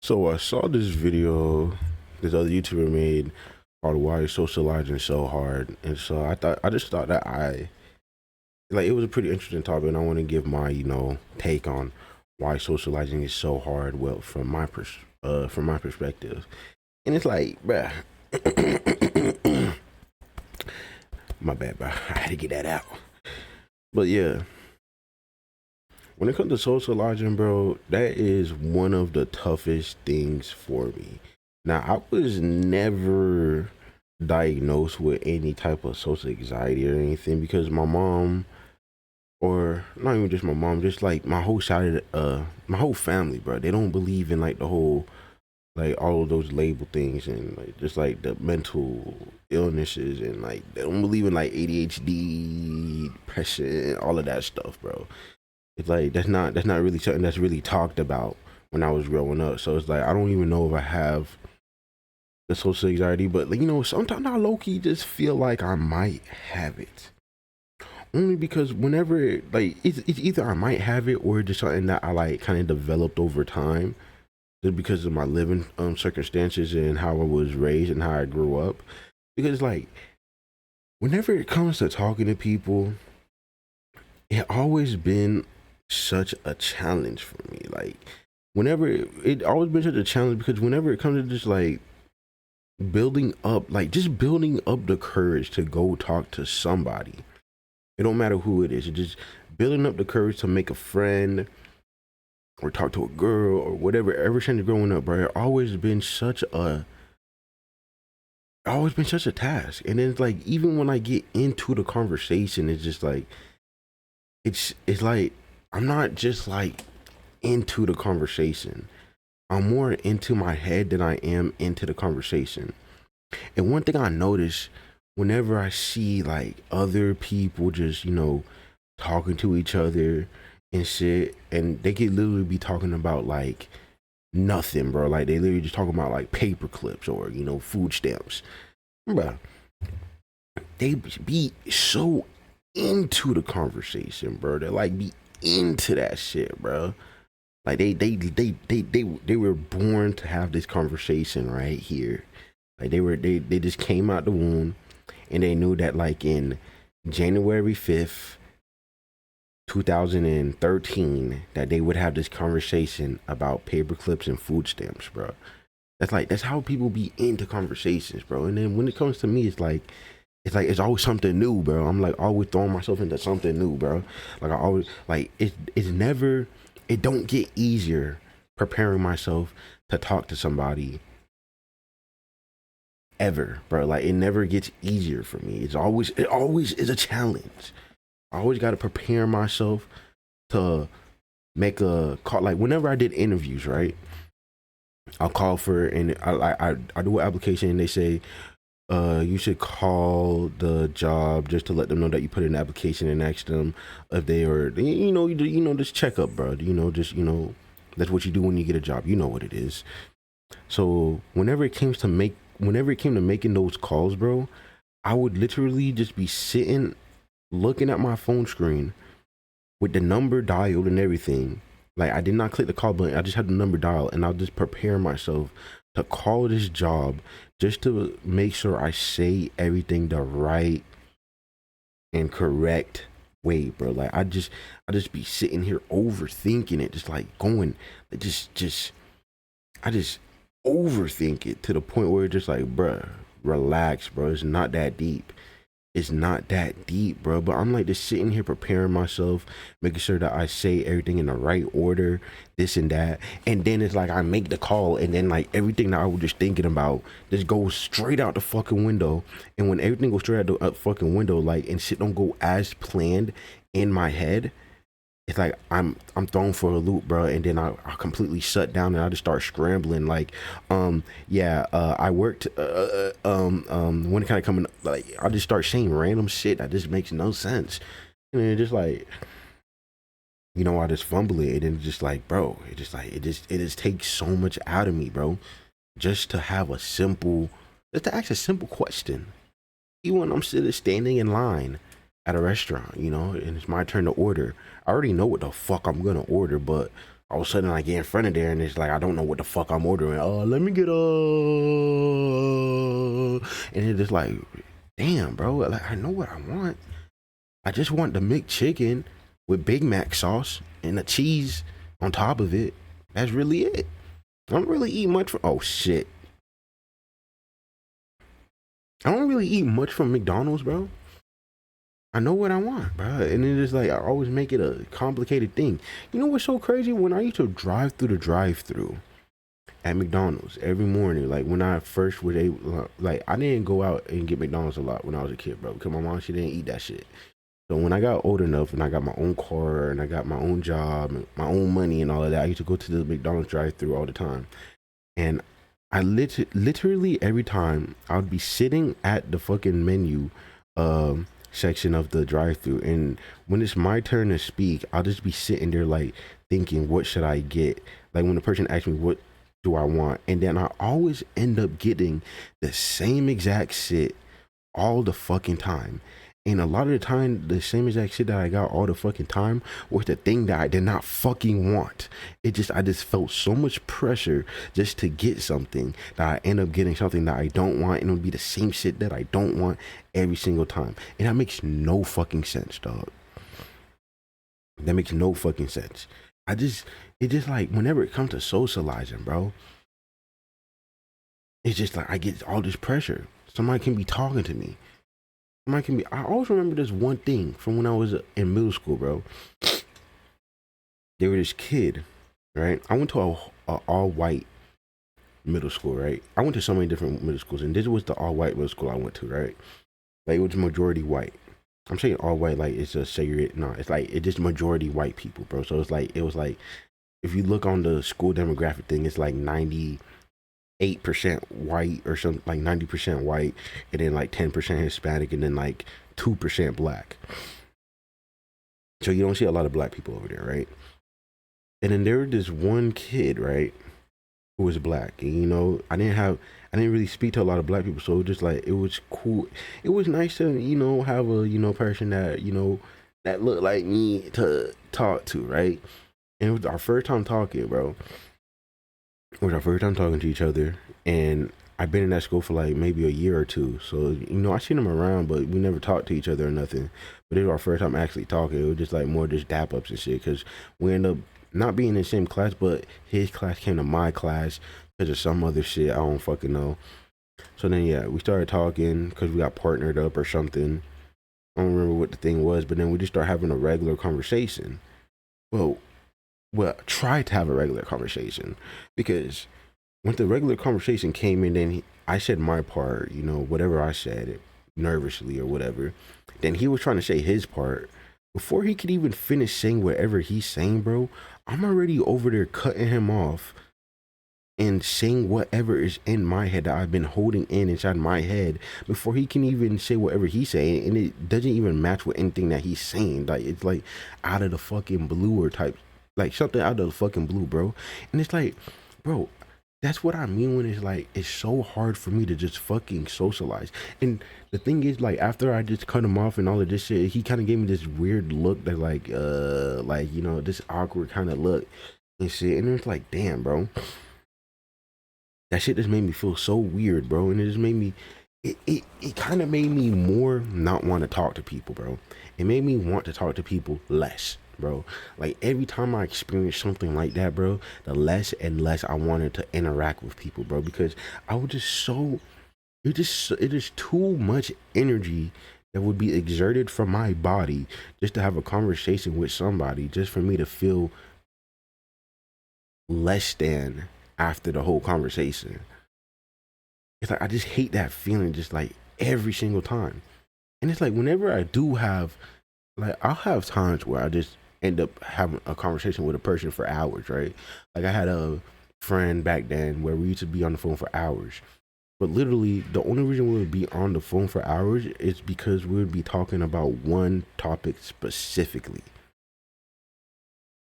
So I saw this video this other YouTuber made called "Why is Socializing So Hard," and so I just thought that it was a pretty interesting topic, and I want to give my take on why socializing is so hard. Well, from my perspective, and it's like, bruh, my bad, bruh. I had to get that out. But yeah, when it comes to socializing, bro, that is one of the toughest things for me. Now, I was never diagnosed with any type of social anxiety or anything because my mom, or not even just my mom, just like my whole side of my whole family, bro, they don't believe in like the whole, like all of those label things and like just like the mental illnesses, and like they don't believe in like ADHD, depression, all of that stuff, bro. It's like that's not really something that's really talked about when I was growing up. So it's like I don't even know if I have the social anxiety, but like, sometimes I low key just feel like I might have it. Only because whenever like it's either I might have it or just something that I like kind of developed over time, just because of my living circumstances and how I was raised and how I grew up. Because like whenever it comes to talking to people, it always been such a challenge for me. Like whenever it always been such a challenge because whenever it comes to just like just building up the courage to go talk to somebody. It don't matter who it is. It's just building up the courage to make a friend or talk to a girl or whatever. Ever since growing up, bro, always been such a task. And then it's like even when I get into the conversation, it's just like it's like I'm not just like into the conversation. I'm more into my head than I am into the conversation. And one thing I notice whenever I see like other people just, talking to each other and shit, and they could literally be talking about like nothing, bro. Like they literally just talking about like paper clips or, food stamps. Bro, they be so into the conversation, bro. They like be into that shit, bro. Like they were born to have this conversation right here. Like they just came out the womb and they knew that like in January 5th, 2013, that they would have this conversation about paper clips and food stamps, bro. That's how people be into conversations, bro. And then when it comes to me, it's always something new, bro. I'm like always throwing myself into something new, bro. Like I always like it's never it don't get easier preparing myself to talk to somebody ever, bro. Like it never gets easier for me. It always is a challenge. I always got to prepare myself to make a call. Like whenever I did interviews, right? I'll call for and I do an application and they say you should call the job just to let them know that you put in an application and ask them if they are just check up, bro. That's what you do when you get a job. You know what it is. So whenever it came to making those calls, bro, I would literally just be sitting looking at my phone screen with the number dialed and everything. Like I did not click the call button. I just had the number dialed and I'll just prepare myself to call this job just to make sure I say everything the right and correct way, bro. Like I just be sitting here overthinking it, just like going, I just overthink it to the point where it's just like, bruh, relax, bro. It's not that deep. It's not that deep, bro. But I'm like just sitting here preparing myself, making sure that I say everything in the right order, this and that. And then it's like I make the call, and then like everything that I was just thinking about just goes straight out the fucking window. And when everything goes straight out the fucking window, like and shit don't go as planned in my head, it's like I'm thrown for a loop, bro. And then I completely shut down and I just start scrambling. Like, I worked. When it kind of coming, like I just start saying random shit that just makes no sense, and then just like, I just fumble it, and it's just like, bro, it just takes so much out of me, bro, just to have just to ask a simple question, even when I'm standing in line at a restaurant, and it's my turn to order. I already know what the fuck I'm gonna order, but all of a sudden I get in front of there and it's like I don't know what the fuck I'm ordering. Oh, let me get and it's just like, damn, bro. Like I know what I want. I just want the McChicken with Big Mac sauce and the cheese on top of it. That's really it. I don't really eat much from. Oh shit. I don't really eat much from McDonald's, bro. I know what I want, bro. And it's just like I always make it a complicated thing. You know what's so crazy? When I used to drive through the drive-through at McDonald's every morning, like when I first was able, like I didn't go out and get McDonald's a lot when I was a kid, bro. Because my mom, she didn't eat that shit. So when I got old enough and I got my own car and I got my own job and my own money and all of that, I used to go to the McDonald's drive-through all the time. And I literally every time I would be sitting at the fucking menu section of the drive-through, and when it's my turn to speak, I'll just be sitting there like thinking, what should I get? Like when the person asks me what do I want, and then I always end up getting the same exact shit all the fucking time. And a lot of the time, the same exact shit that I got all the fucking time was the thing that I did not fucking want. I just felt so much pressure just to get something that I end up getting something that I don't want, and it would be the same shit that I don't want every single time. And that makes no fucking sense, dog. That makes no fucking sense. It's just like whenever it comes to socializing, bro, it's just like I get all this pressure. Somebody can be talking to me. I always remember this one thing from when I was in middle school, bro. There was this kid, right? I went to a all white middle school, right? I went to so many different middle schools, and this was the all white middle school I went to, right? Like it was majority white. I'm saying all white, like it's a segregate. No, it's like it's just majority white people, bro. So it was like if you look on the school demographic thing, it's like 98% white or something, like 90% white, and then like 10% Hispanic, and then like 2% black. So you don't see a lot of black people over there, right? And then there was this one kid, right, who was black, and you know, I didn't really speak to a lot of black people, so it was just like it was cool. It was nice to have a person that that looked like me to talk to, right? And it was our first time talking, bro. It was our first time talking to each other, and I've been in that school for like maybe a year or two. So I seen him around, but we never talked to each other or nothing. But it was our first time actually talking. It was just like more just dap ups and shit, because we ended up not being in the same class, but his class came to my class because of some other shit I don't fucking know. So then yeah, we started talking because we got partnered up or something. I don't remember what the thing was, but then we just started having a regular conversation. Well, try to have a regular conversation, because when the regular conversation came in, then I said my part, whatever I said, nervously or whatever. Then he was trying to say his part. Before he could even finish saying whatever he's saying, bro, I'm already over there cutting him off and saying whatever is in my head that I've been holding inside my head before he can even say whatever he's saying, and it doesn't even match with anything that he's saying. Like it's like out of the fucking blue or type, like something out of the fucking blue, bro. And it's like, bro, that's what I mean when it's like it's so hard for me to just fucking socialize. And the thing is, like after I just cut him off and all of this shit, he kind of gave me this weird look that like this awkward kind of look and shit. And it's like, damn, bro, that shit just made me feel so weird, bro. And it just made me, it kind of made me more not want to talk to people, bro. It made me want to talk to people less, bro. Like every time I experienced something like that, bro, the less and less I wanted to interact with people, bro, because I was just so, it is too much energy that would be exerted from my body just to have a conversation with somebody, just for me to feel less than after the whole conversation. It's like I just hate that feeling just like every single time. And it's like whenever I do have, like I'll have times where I just end up having a conversation with a person for hours, right? Like I had a friend back then where we used to be on the phone for hours. But literally the only reason we would be on the phone for hours is because we would be talking about one topic specifically.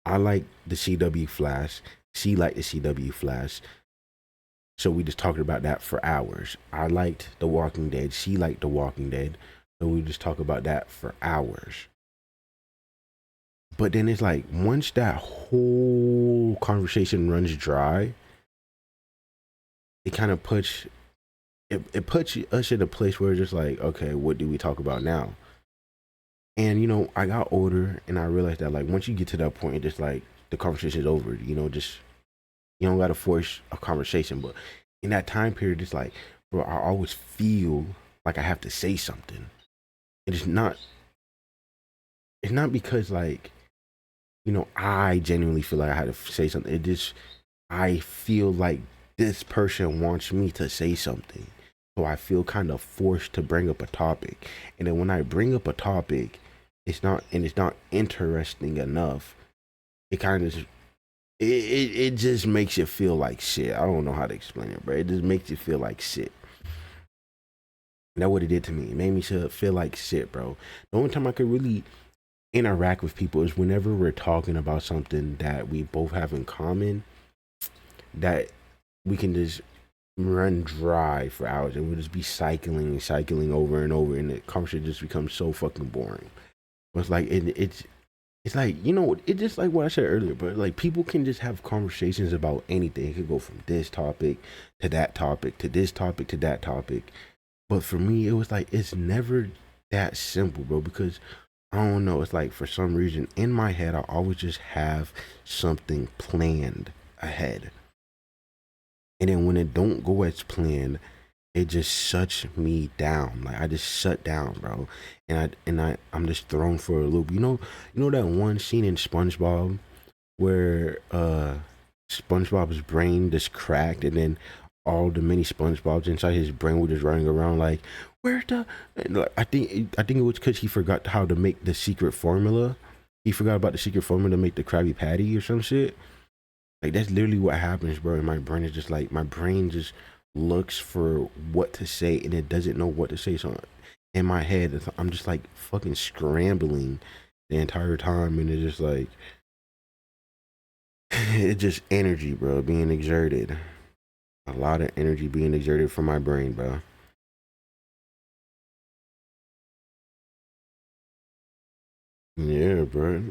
I like the CW Flash. She liked the CW Flash. So we just talked about that for hours. I liked The Walking Dead. She liked The Walking Dead. So we just talk about that for hours. But then it's like once that whole conversation runs dry, it kind of it puts us in a place where it's just like, okay, what do we talk about now? And I got older and I realized that like once you get to that point, it's just like the conversation is over. Just you don't gotta force a conversation. But in that time period, it's like, bro, I always feel like I have to say something. And it's not because like, I genuinely feel like I had to say something. It just I feel like this person wants me to say something. So I feel kind of forced to bring up a topic. And then when I bring up a topic, it's not interesting enough. It kind of it just makes you feel like shit. I don't know how to explain it, bro. It just makes you feel like shit. And that's what it did to me. It made me feel like shit, bro. The only time I could really interact with people is whenever we're talking about something that we both have in common, that we can just run dry for hours and we'll just be cycling and cycling over and over, and the conversation just becomes so fucking boring. But it's like it's like, it's just like what I said earlier, but like people can just have conversations about anything. It could go from this topic to that topic to this topic to that topic. But for me, it was like it's never that simple, bro, because I don't know. It's like for some reason in my head, I always just have something planned ahead. And then when it don't go as planned, it just shuts me down. Like I just shut down, bro. I'm just thrown for a loop. You know that one scene in SpongeBob where SpongeBob's brain just cracked, and then all the many SpongeBobs inside his brain were just running around like, where's the? And like, I think it was because he forgot how to make the secret formula. He forgot about the secret formula to make the Krabby Patty or some shit. Like that's literally what happens, bro. And my brain is just like, my brain just looks for what to say and it doesn't know what to say. So in my head, I'm just like fucking scrambling the entire time, and it's just like it's just energy, bro, being exerted. A lot of energy being exerted from my brain, bro. Yeah, bro.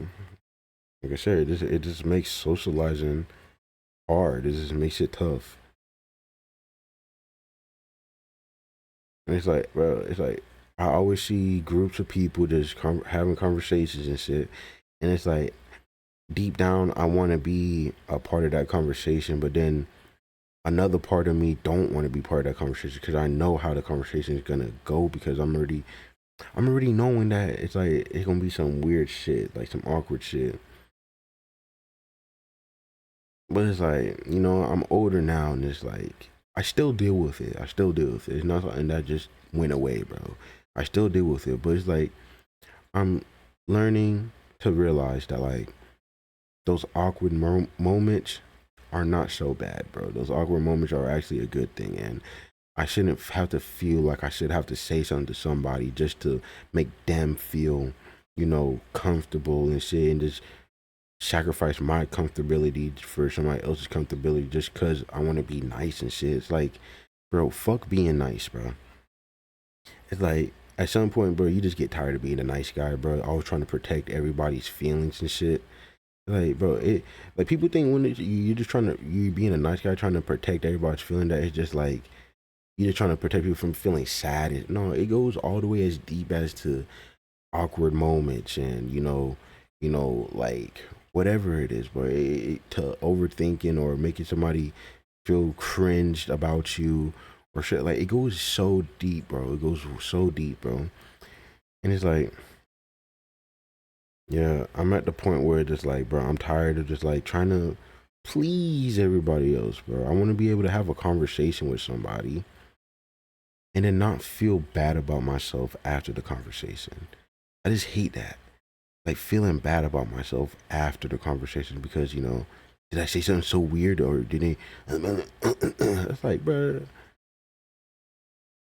Like I said, it just makes socializing hard. It just makes it tough. And it's like, bro, it's like I always see groups of people just having conversations and shit, and it's like deep down I want to be a part of that conversation, but then another part of me don't want to be part of that conversation because I know how the conversation is gonna go, because I'm already knowing that it's like it's gonna be some weird shit, like some awkward shit. But it's like, I'm older now, and it's like I still deal with it. I still deal with it. It's not something that just went away, bro. I still deal with it, but it's like I'm learning to realize that like those awkward moments are not so bad, bro. Those awkward moments are actually a good thing, and I shouldn't have to feel like I should have to say something to somebody just to make them feel, comfortable and shit, and just sacrifice my comfortability for somebody else's comfortability just because I want to be nice and shit. It's like, bro, fuck being nice, bro. It's like at some point, bro, you just get tired of being a nice guy, bro. Always trying to protect everybody's feelings and shit. Like, bro, it like people think when you're just you being a nice guy trying to protect everybody's feeling, that it's just like you're just trying to protect people from feeling sad. No, it goes all the way as deep as to awkward moments, and like whatever it is, bro, to overthinking or making somebody feel cringed about you or shit. Like it goes so deep, bro. It goes so deep, bro. And it's like, yeah, I'm at the point where it's just like, bro, I'm tired of just like trying to please everybody else, bro. I want to be able to have a conversation with somebody and then not feel bad about myself after the conversation. I just hate that. Like feeling bad about myself after the conversation because, did I say something so weird, or did they? It's like, bro,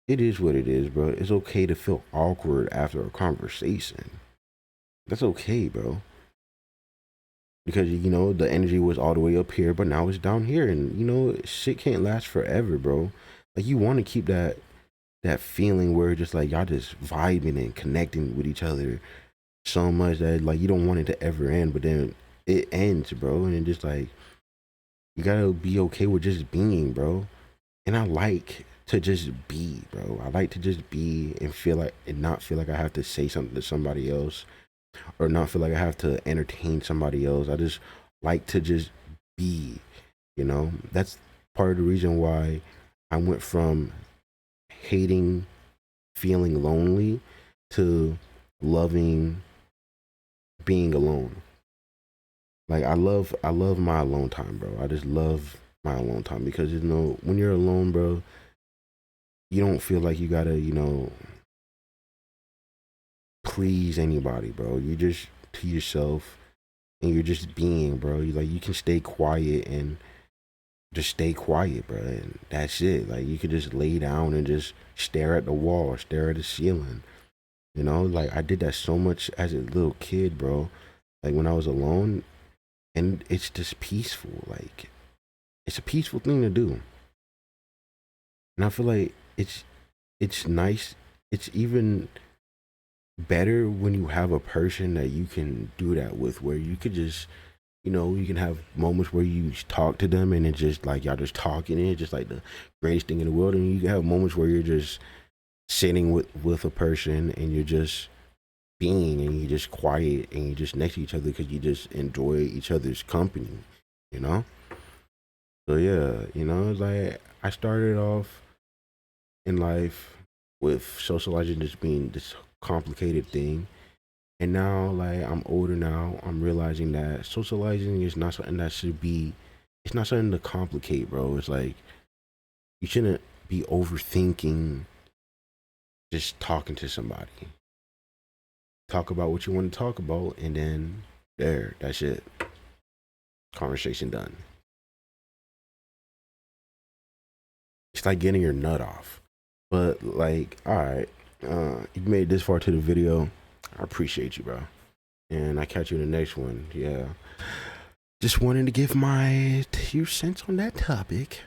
it is what it is, bro. It's okay to feel awkward after a conversation. That's okay, bro. Because the energy was all the way up here, but now it's down here, and shit can't last forever, bro. Like you want to keep that feeling where just like y'all just vibing and connecting with each other, so much that like you don't want it to ever end, but then it ends, bro. And it just like you gotta be okay with just being, bro. And I like to just be, bro. I like to just be and feel like and not feel like I have to say something to somebody else or not feel like I have to entertain somebody else. I just like to just be, you know? That's part of the reason why I went from hating feeling lonely to loving being alone. Like I love my alone time, bro. I just love my alone time because you know when you're alone, bro, you don't feel like you gotta, please anybody, bro. You're just to yourself and you're just being, bro. You like you can stay quiet and just stay quiet, bro. And that's it. Like you could just lay down and just stare at the wall or stare at the ceiling. You know, like I did that so much as a little kid, bro. Like when I was alone, and it's just peaceful. Like it's a peaceful thing to do, and I feel like it's nice. It's even better when you have a person that you can do that with, where you could just, you can have moments where you talk to them and it's just like y'all just talking, and it's just like the greatest thing in the world. And you can have moments where you're just sitting with a person and you're just being and you're just quiet and you're just next to each other because you just enjoy each other's company, you know. So yeah, it's like I started off in life with socializing just being this complicated thing. And now, like, I'm older now, I'm realizing that socializing is not something that should be, it's not something to complicate, bro. It's like, you shouldn't be overthinking just talking to somebody. Talk about what you want to talk about, and then that's it. Conversation done. It's like getting your nut off. But, like, all right, you made this far to the video. I appreciate you, bro. And I catch you in the next one. Yeah. Just wanted to give my 2 cents on that topic.